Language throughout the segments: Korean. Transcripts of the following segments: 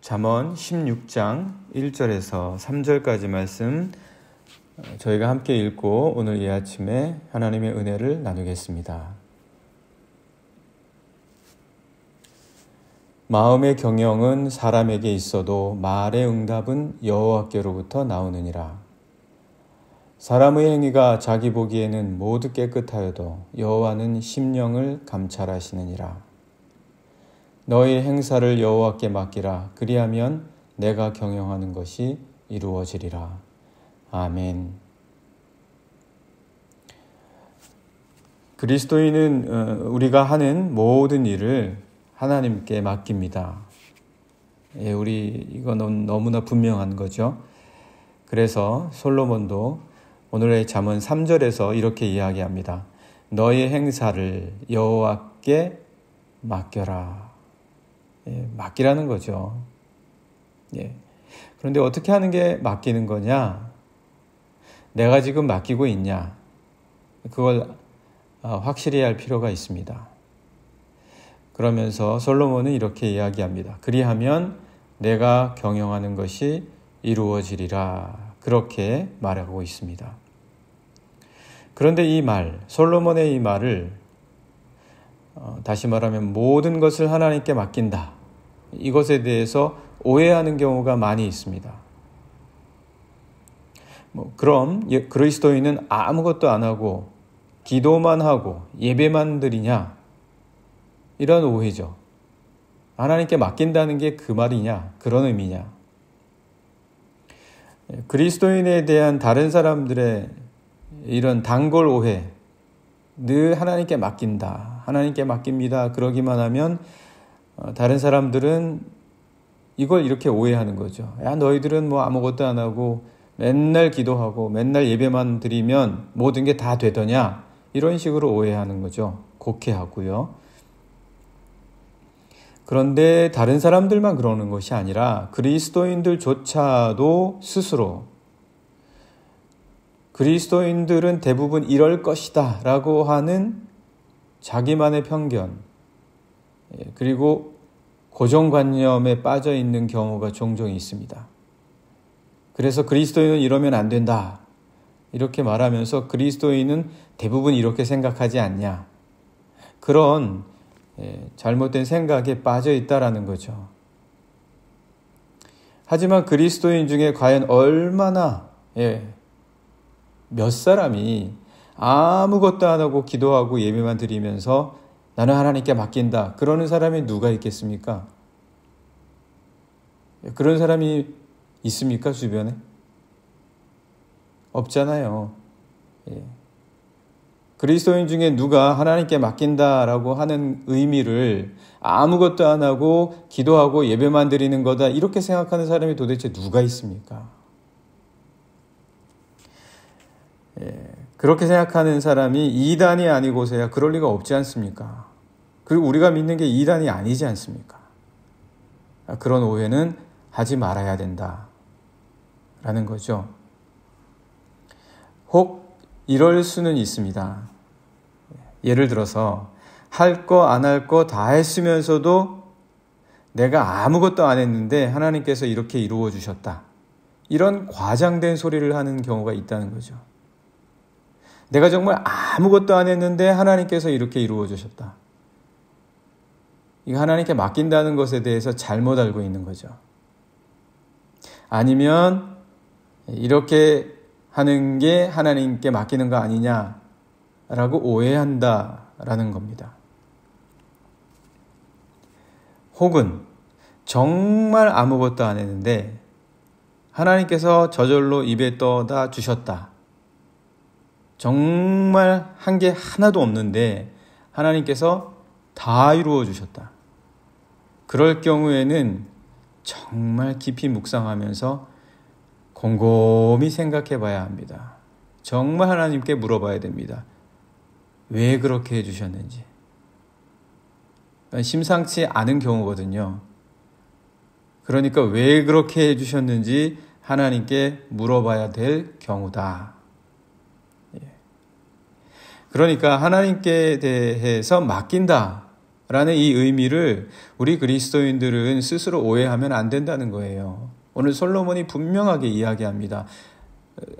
잠언 16장 1절에서 3절까지 말씀 저희가 함께 읽고 오늘 이 아침에 하나님의 은혜를 나누겠습니다. 마음의 경영은 사람에게 있어도 말의 응답은 여호와께로부터 나오느니라. 사람의 행위가 자기 보기에는 모두 깨끗하여도 여호와는 심령을 감찰하시느니라. 너의 행사를 여호와께 맡기라. 그리하면 내가 경영하는 것이 이루어지리라. 아멘. 그리스도인은 우리가 하는 모든 일을 하나님께 맡깁니다. 이건 너무나 분명한 거죠. 그래서 솔로몬도 오늘의 잠언 3절에서 이렇게 이야기합니다. 너의 행사를 여호와께 맡겨라. 맡기라는 거죠. 그런데 어떻게 하는 게 맡기는 거냐? 내가 지금 맡기고 있냐? 그걸 확실히 할 필요가 있습니다. 그러면서 솔로몬은 이렇게 이야기합니다. 그리하면 내가 경영하는 것이 이루어지리라. 그렇게 말하고 있습니다. 그런데 솔로몬의 이 말을 다시 말하면 모든 것을 하나님께 맡긴다. 이것에 대해서 오해하는 경우가 많이 있습니다. 그럼 그리스도인은 아무것도 안 하고 기도만 하고 예배만 드리냐? 이런 오해죠. 하나님께 맡긴다는 게 그 말이냐? 그런 의미냐? 그리스도인에 대한 다른 사람들의 이런 단골 오해, 늘 하나님께 맡긴다, 하나님께 맡깁니다. 그러기만 하면 다른 사람들은 이걸 이렇게 오해하는 거죠. 야, 너희들은 아무것도 안 하고 맨날 기도하고 맨날 예배만 드리면 모든 게 다 되더냐? 이런 식으로 오해하는 거죠. 곡해하고요. 그런데 다른 사람들만 그러는 것이 아니라 그리스도인들조차도 스스로 그리스도인들은 대부분 이럴 것이다 라고 하는 자기만의 편견 그리고 고정관념에 빠져 있는 경우가 종종 있습니다. 그래서 그리스도인은 이러면 안 된다 이렇게 말하면서 그리스도인은 대부분 이렇게 생각하지 않냐, 그런 잘못된 생각에 빠져 있다라는 거죠. 하지만 그리스도인 중에 과연 얼마나 몇 사람이 아무것도 안 하고 기도하고 예배만 드리면서 나는 하나님께 맡긴다 그러는 사람이 누가 있겠습니까? 그런 사람이 있습니까? 주변에? 없잖아요. 그리스도인 중에 누가 하나님께 맡긴다라고 하는 의미를 아무것도 안 하고 기도하고 예배만 드리는 거다 이렇게 생각하는 사람이 도대체 누가 있습니까? 그렇게 생각하는 사람이 이단이 아니고서야 그럴 리가 없지 않습니까? 그리고 우리가 믿는 게 이단이 아니지 않습니까? 그런 오해는 하지 말아야 된다라는 거죠. 혹 이럴 수는 있습니다. 예를 들어서 할 거 안 할 거 다 했으면서도 내가 아무것도 안 했는데 하나님께서 이렇게 이루어 주셨다. 이런 과장된 소리를 하는 경우가 있다는 거죠. 내가 정말 아무것도 안 했는데 하나님께서 이렇게 이루어 주셨다. 이거 하나님께 맡긴다는 것에 대해서 잘못 알고 있는 거죠. 아니면 이렇게 하는 게 하나님께 맡기는 거 아니냐라고 오해한다라는 겁니다. 혹은 정말 아무것도 안 했는데 하나님께서 저절로 입에 떠다 주셨다. 정말 한 게 하나도 없는데 하나님께서 다 이루어 주셨다. 그럴 경우에는 정말 깊이 묵상하면서 곰곰이 생각해 봐야 합니다. 정말 하나님께 물어봐야 됩니다. 왜 그렇게 해주셨는지. 심상치 않은 경우거든요. 그러니까 왜 그렇게 해주셨는지 하나님께 물어봐야 될 경우다. 그러니까 하나님께 대해서 맡긴다. 라는 이 의미를 우리 그리스도인들은 스스로 오해하면 안 된다는 거예요. 오늘 솔로몬이 분명하게 이야기합니다.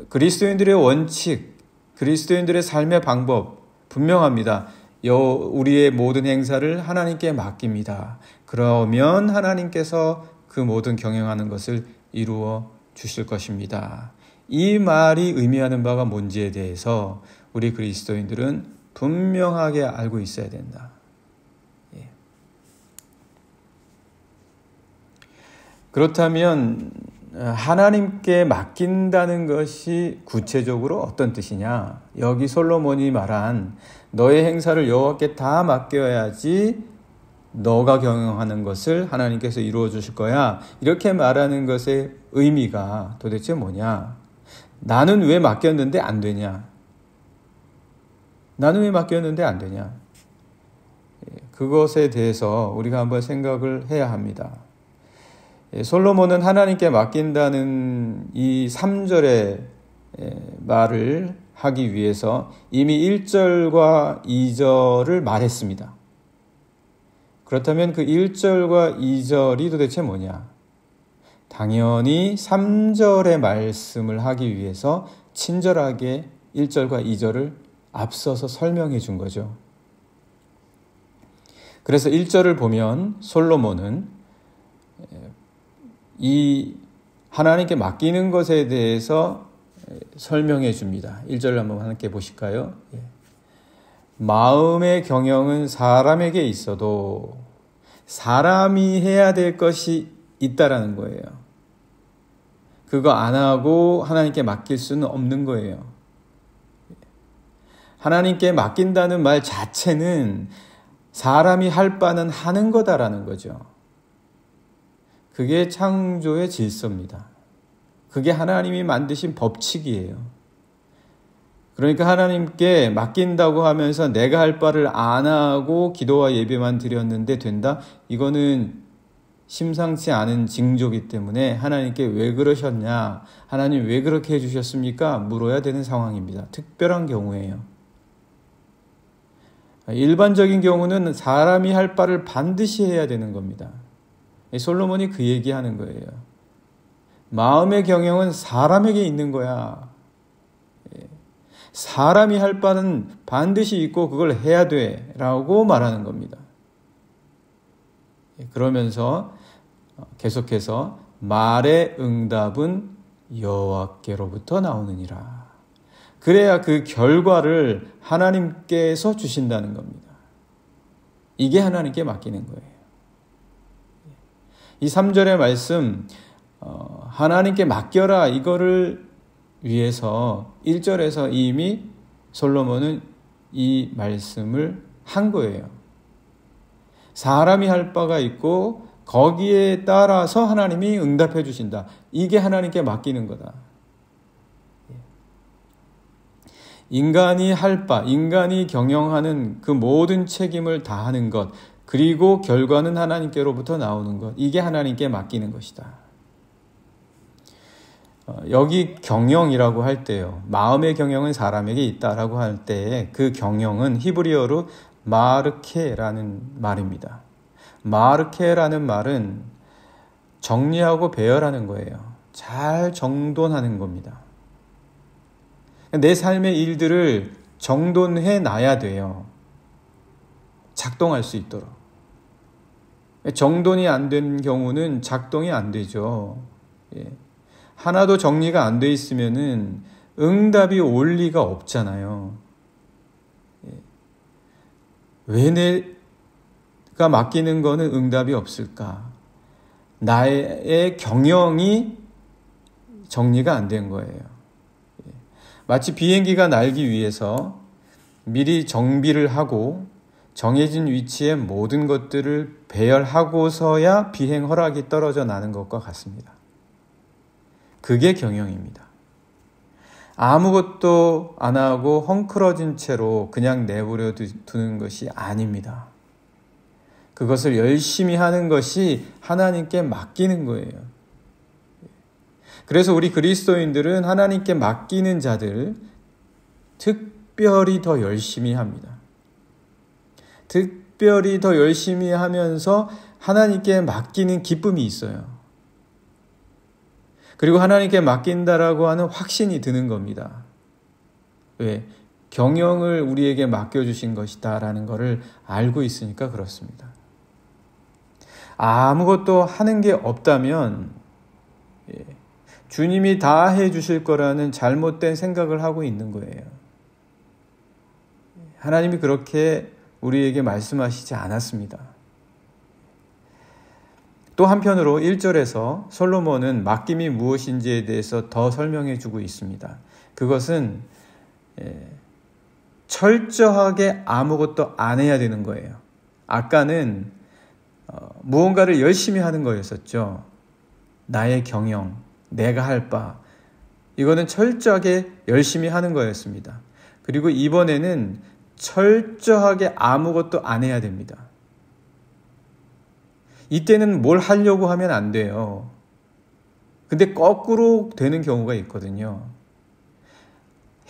그리스도인들의 원칙, 그리스도인들의 삶의 방법 분명합니다. 우리의 모든 행사를 하나님께 맡깁니다. 그러면 하나님께서 그 모든 경영하는 것을 이루어 주실 것입니다. 이 말이 의미하는 바가 뭔지에 대해서 우리 그리스도인들은 분명하게 알고 있어야 된다. 그렇다면 하나님께 맡긴다는 것이 구체적으로 어떤 뜻이냐? 여기 솔로몬이 말한 너의 행사를 여호와께 다 맡겨야지 너가 경영하는 것을 하나님께서 이루어 주실 거야. 이렇게 말하는 것의 의미가 도대체 뭐냐? 나는 왜 맡겼는데 안 되냐? 나는 왜 맡겼는데 안 되냐? 그것에 대해서 우리가 한번 생각을 해야 합니다. 솔로몬은 하나님께 맡긴다는 이 3절의 말을 하기 위해서 이미 1절과 2절을 말했습니다. 그렇다면 그 1절과 2절이 도대체 뭐냐? 당연히 3절의 말씀을 하기 위해서 친절하게 1절과 2절을 앞서서 설명해 준 거죠. 그래서 1절을 보면 솔로몬은 이 하나님께 맡기는 것에 대해서 설명해 줍니다. 1절을 한번 함께 보실까요? 마음의 경영은 사람에게 있어도 사람이 해야 될 것이 있다라는 거예요. 그거 안 하고 하나님께 맡길 수는 없는 거예요. 하나님께 맡긴다는 말 자체는 사람이 할 바는 하는 거다라는 거죠. 그게 창조의 질서입니다. 그게 하나님이 만드신 법칙이에요. 그러니까 하나님께 맡긴다고 하면서 내가 할 바를 안 하고 기도와 예배만 드렸는데 된다? 이거는 심상치 않은 징조이기 때문에 하나님께 왜 그러셨냐? 하나님 왜 그렇게 해주셨습니까? 물어야 되는 상황입니다. 특별한 경우에요. 일반적인 경우는 사람이 할 바를 반드시 해야 되는 겁니다. 솔로몬이 그 얘기하는 거예요. 마음의 경영은 사람에게 있는 거야. 사람이 할 바는 반드시 있고 그걸 해야 돼 라고 말하는 겁니다. 그러면서 계속해서 말의 응답은 여호와께로부터 나오느니라. 그래야 그 결과를 하나님께서 주신다는 겁니다. 이게 하나님께 맡기는 거예요. 이 3절의 말씀 하나님께 맡겨라 이거를 위해서 1절에서 이미 솔로몬은 이 말씀을 한 거예요. 사람이 할 바가 있고 거기에 따라서 하나님이 응답해 주신다. 이게 하나님께 맡기는 거다. 인간이 할 바, 인간이 경영하는 그 모든 책임을 다하는 것, 그리고 결과는 하나님께로부터 나오는 것, 이게 하나님께 맡기는 것이다. 여기 경영이라고 할 때요, 마음의 경영은 사람에게 있다라고 할 때 그 경영은 히브리어로 마르케라는 말입니다. 마르케라는 말은 정리하고 배열하는 거예요. 잘 정돈하는 겁니다. 내 삶의 일들을 정돈해 놔야 돼요. 작동할 수 있도록. 정돈이 안 된 경우는 작동이 안 되죠. 하나도 정리가 안 돼 있으면은 응답이 올 리가 없잖아요. 왜 내가 맡기는 거는 응답이 없을까? 나의 경영이 정리가 안 된 거예요. 마치 비행기가 날기 위해서 미리 정비를 하고 정해진 위치에 모든 것들을 배열하고서야 비행 허락이 떨어져 나는 것과 같습니다. 그게 경영입니다. 아무것도 안 하고 헝클어진 채로 그냥 내버려 두는 것이 아닙니다. 그것을 열심히 하는 것이 하나님께 맡기는 거예요. 그래서 우리 그리스도인들은 하나님께 맡기는 자들 특별히 더 열심히 합니다. 특별히 더 열심히 하면서 하나님께 맡기는 기쁨이 있어요. 그리고 하나님께 맡긴다라고 하는 확신이 드는 겁니다. 왜? 경영을 우리에게 맡겨주신 것이다라는 것을 알고 있으니까 그렇습니다. 아무것도 하는 게 없다면 주님이 다 해주실 거라는 잘못된 생각을 하고 있는 거예요. 하나님이 그렇게 우리에게 말씀하시지 않았습니다. 또 한편으로 1절에서 솔로몬은 맡김이 무엇인지에 대해서 더 설명해 주고 있습니다. 그것은 철저하게 아무것도 안 해야 되는 거예요. 아까는 무언가를 열심히 하는 거였었죠. 나의 경영, 내가 할 바, 이거는 철저하게 열심히 하는 거였습니다. 그리고 이번에는 철저하게 아무것도 안 해야 됩니다. 이때는 뭘 하려고 하면 안 돼요. 근데 거꾸로 되는 경우가 있거든요.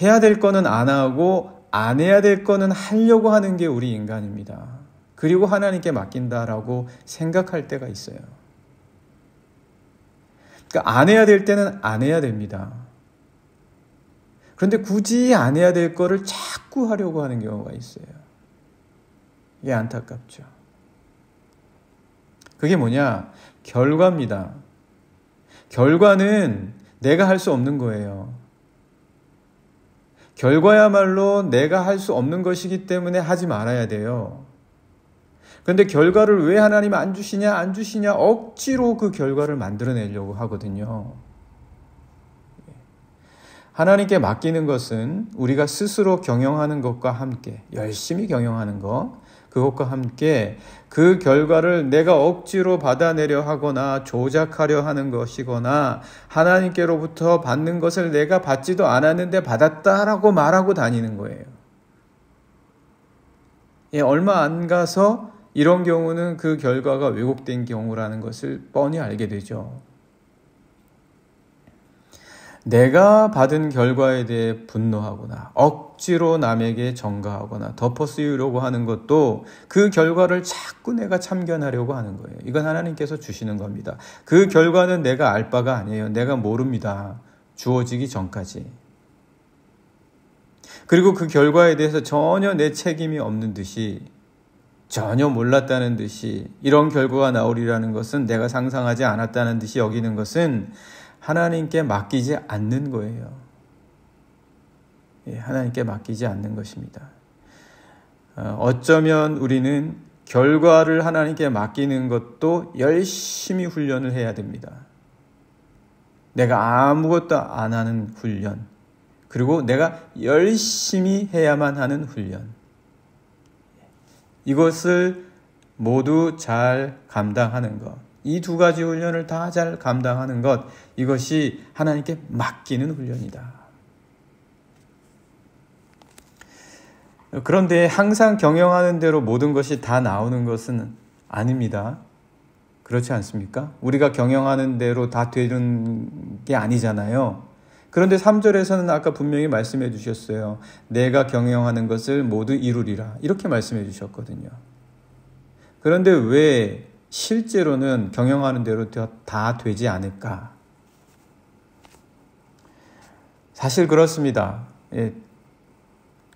해야 될 거는 안 하고 안 해야 될 거는 하려고 하는 게 우리 인간입니다. 그리고 하나님께 맡긴다라고 생각할 때가 있어요. 그러니까 안 해야 될 때는 안 해야 됩니다. 그런데 굳이 안 해야 될 거를 자꾸 하려고 하는 경우가 있어요. 이게 안타깝죠. 그게 뭐냐? 결과입니다. 결과는 내가 할 수 없는 거예요. 결과야말로 내가 할 수 없는 것이기 때문에 하지 말아야 돼요. 그런데 결과를 왜 하나님 안 주시냐 억지로 그 결과를 만들어내려고 하거든요. 하나님께 맡기는 것은 우리가 스스로 경영하는 것과 함께, 열심히 경영하는 것, 그것과 함께 그 결과를 내가 억지로 받아내려 하거나 조작하려 하는 것이거나 하나님께로부터 받는 것을 내가 받지도 않았는데 받았다라고 말하고 다니는 거예요. 얼마 안 가서 이런 경우는 그 결과가 왜곡된 경우라는 것을 뻔히 알게 되죠. 내가 받은 결과에 대해 분노하거나 억지로 남에게 전가하거나 덮어씌우려고 하는 것도 그 결과를 자꾸 내가 참견하려고 하는 거예요. 이건 하나님께서 주시는 겁니다. 그 결과는 내가 알 바가 아니에요. 내가 모릅니다. 주어지기 전까지. 그리고 그 결과에 대해서 전혀 내 책임이 없는 듯이, 전혀 몰랐다는 듯이, 이런 결과가 나오리라는 것은 내가 상상하지 않았다는 듯이 여기는 것은 하나님께 맡기지 않는 거예요. 하나님께 맡기지 않는 것입니다. 어쩌면 우리는 결과를 하나님께 맡기는 것도 열심히 훈련을 해야 됩니다. 내가 아무것도 안 하는 훈련, 그리고 내가 열심히 해야만 하는 훈련, 이것을 모두 잘 감당하는 것, 이 두 가지 훈련을 다 잘 감당하는 것, 이것이 하나님께 맡기는 훈련이다. 그런데 항상 경영하는 대로 모든 것이 다 나오는 것은 아닙니다. 그렇지 않습니까? 우리가 경영하는 대로 다 되는 게 아니잖아요. 그런데 3절에서는 아까 분명히 말씀해 주셨어요. 내가 경영하는 것을 모두 이루리라. 이렇게 말씀해 주셨거든요. 그런데 왜 실제로는 경영하는 대로 다 되지 않을까? 사실 그렇습니다.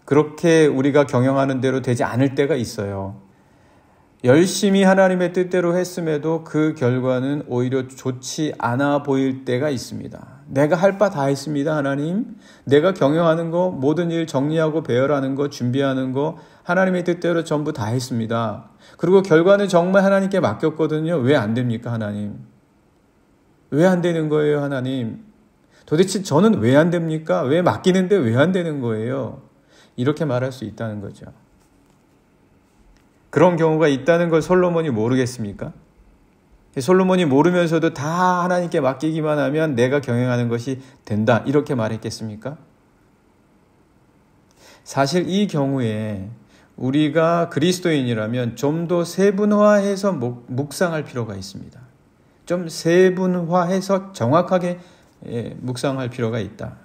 그렇게 우리가 경영하는 대로 되지 않을 때가 있어요. 열심히 하나님의 뜻대로 했음에도 그 결과는 오히려 좋지 않아 보일 때가 있습니다. 내가 할 바 다 했습니다, 하나님. 내가 경영하는 거, 모든 일 정리하고 배열하는 거, 준비하는 거, 하나님의 뜻대로 전부 다 했습니다. 그리고 결과는 정말 하나님께 맡겼거든요. 왜 안 됩니까, 하나님? 왜 안 되는 거예요, 하나님? 도대체 저는 왜 안 됩니까? 왜 맡기는데 왜 안 되는 거예요? 이렇게 말할 수 있다는 거죠. 그런 경우가 있다는 걸 솔로몬이 모르겠습니까? 솔로몬이 모르면서도 다 하나님께 맡기기만 하면 내가 경영하는 것이 된다, 이렇게 말했겠습니까? 사실 이 경우에 우리가 그리스도인이라면 좀 더 세분화해서 묵상할 필요가 있습니다. 좀 세분화해서 정확하게 묵상할 필요가 있다.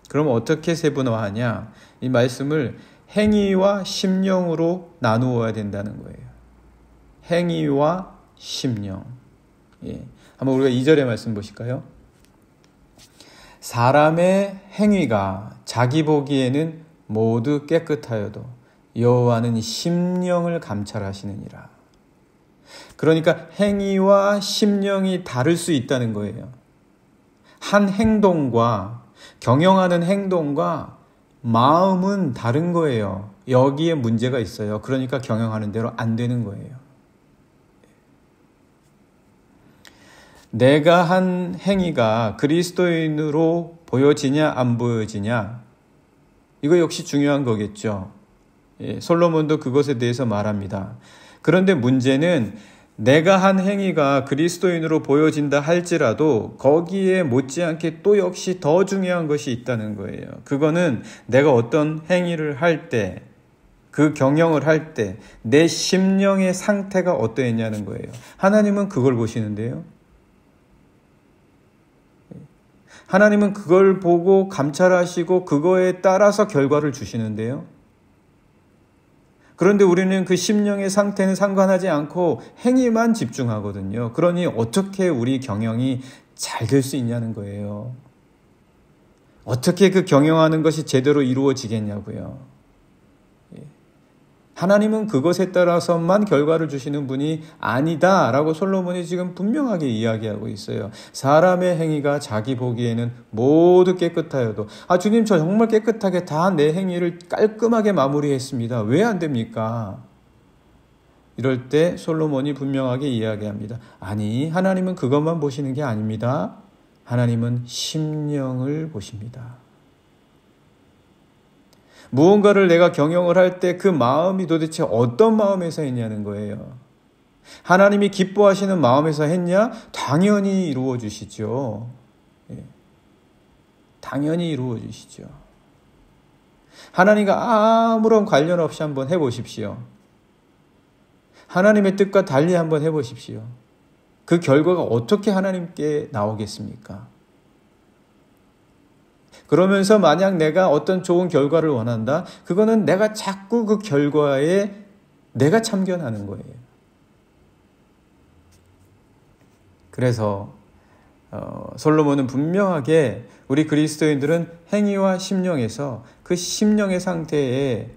그럼 어떻게 세분화하냐? 이 말씀을 행위와 심령으로 나누어야 된다는 거예요. 행위와 심령. 예. 한번 우리가 2절의 말씀 보실까요? 사람의 행위가 자기 보기에는 모두 깨끗하여도 여호와는 심령을 감찰하시느니라. 그러니까 행위와 심령이 다를 수 있다는 거예요. 한 행동과 경영하는 행동과 마음은 다른 거예요. 여기에 문제가 있어요. 그러니까 경영하는 대로 안 되는 거예요. 내가 한 행위가 그리스도인으로 보여지냐 안 보여지냐, 이거 역시 중요한 거겠죠. 예, 솔로몬도 그것에 대해서 말합니다. 그런데 문제는 내가 한 행위가 그리스도인으로 보여진다 할지라도 거기에 못지않게 또 역시 더 중요한 것이 있다는 거예요. 그거는 내가 어떤 행위를 할 때, 그 경영을 할 때 내 심령의 상태가 어떠했냐는 거예요. 하나님은 그걸 보시는데요. 하나님은 그걸 보고 감찰하시고 그거에 따라서 결과를 주시는데요. 그런데 우리는 그 심령의 상태는 상관하지 않고 행위만 집중하거든요. 그러니 어떻게 우리 경영이 잘 될 수 있냐는 거예요. 어떻게 그 경영하는 것이 제대로 이루어지겠냐고요. 하나님은 그것에 따라서만 결과를 주시는 분이 아니다라고 솔로몬이 지금 분명하게 이야기하고 있어요. 사람의 행위가 자기 보기에는 모두 깨끗하여도, 주님 저 정말 깨끗하게 다 내 행위를 깔끔하게 마무리했습니다. 왜 안 됩니까? 이럴 때 솔로몬이 분명하게 이야기합니다. 아니, 하나님은 그것만 보시는 게 아닙니다. 하나님은 심령을 보십니다. 무언가를 내가 경영을 할 때 그 마음이 도대체 어떤 마음에서 했냐는 거예요. 하나님이 기뻐하시는 마음에서 했냐? 당연히 이루어 주시죠. 예. 당연히 이루어 주시죠. 하나님과 아무런 관련 없이 한번 해보십시오. 하나님의 뜻과 달리 한번 해보십시오. 그 결과가 어떻게 하나님께 나오겠습니까? 그러면서 만약 내가 어떤 좋은 결과를 원한다, 그거는 내가 자꾸 그 결과에 내가 참견하는 거예요. 그래서 솔로몬은 분명하게 우리 그리스도인들은 행위와 심령에서 그 심령의 상태에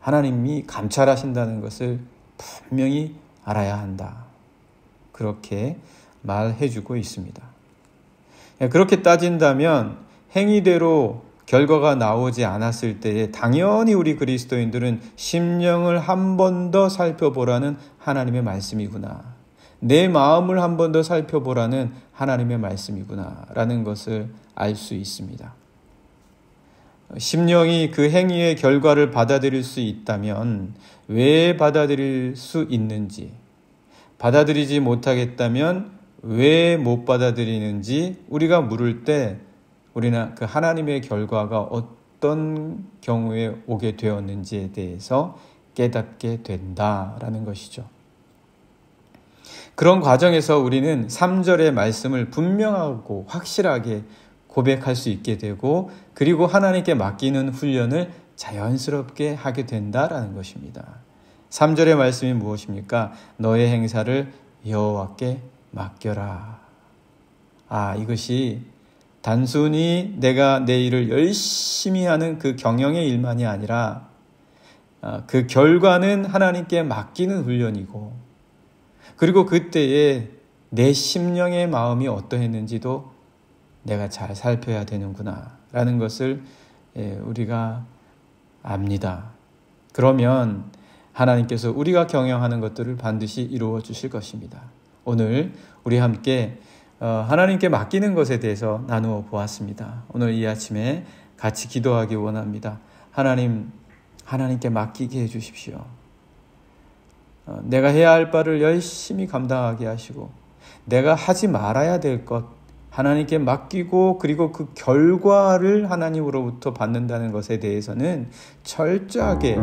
하나님이 감찰하신다는 것을 분명히 알아야 한다. 그렇게 말해주고 있습니다. 그렇게 따진다면 행위대로 결과가 나오지 않았을 때에 당연히 우리 그리스도인들은 심령을 한 번 더 살펴보라는 하나님의 말씀이구나. 내 마음을 한 번 더 살펴보라는 하나님의 말씀이구나 라는 것을 알 수 있습니다. 심령이 그 행위의 결과를 받아들일 수 있다면 왜 받아들일 수 있는지, 받아들이지 못하겠다면 왜 못 받아들이는지 우리가 물을 때 우리는 그 하나님의 결과가 어떤 경우에 오게 되었는지에 대해서 깨닫게 된다라는 것이죠. 그런 과정에서 우리는 3절의 말씀을 분명하고 확실하게 고백할 수 있게 되고, 그리고 하나님께 맡기는 훈련을 자연스럽게 하게 된다라는 것입니다. 3절의 말씀이 무엇입니까? 너의 행사를 여호와께 맡겨라. 이것이 단순히 내가 내 일을 열심히 하는 그 경영의 일만이 아니라 그 결과는 하나님께 맡기는 훈련이고, 그리고 그때에 내 심령의 마음이 어떠했는지도 내가 잘 살펴야 되는구나 라는 것을 우리가 압니다. 그러면 하나님께서 우리가 경영하는 것들을 반드시 이루어 주실 것입니다. 오늘 우리 함께 하나님께 맡기는 것에 대해서 나누어 보았습니다. 오늘 이 아침에 같이 기도하기 원합니다. 하나님께 맡기게 해주십시오. 내가 해야 할 바를 열심히 감당하게 하시고, 내가 하지 말아야 될 것 하나님께 맡기고, 그리고 그 결과를 하나님으로부터 받는다는 것에 대해서는 철저하게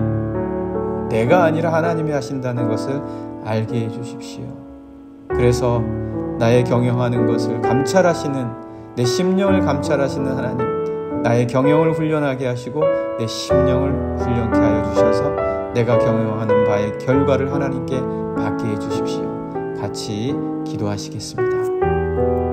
내가 아니라 하나님이 하신다는 것을 알게 해주십시오. 그래서 나의 경영하는 것을 감찰하시는, 내 심령을 감찰하시는 하나님, 나의 경영을 훈련하게 하시고 내 심령을 훈련케 하여 주셔서 내가 경영하는 바의 결과를 하나님께 받게 해 주십시오. 같이 기도하시겠습니다.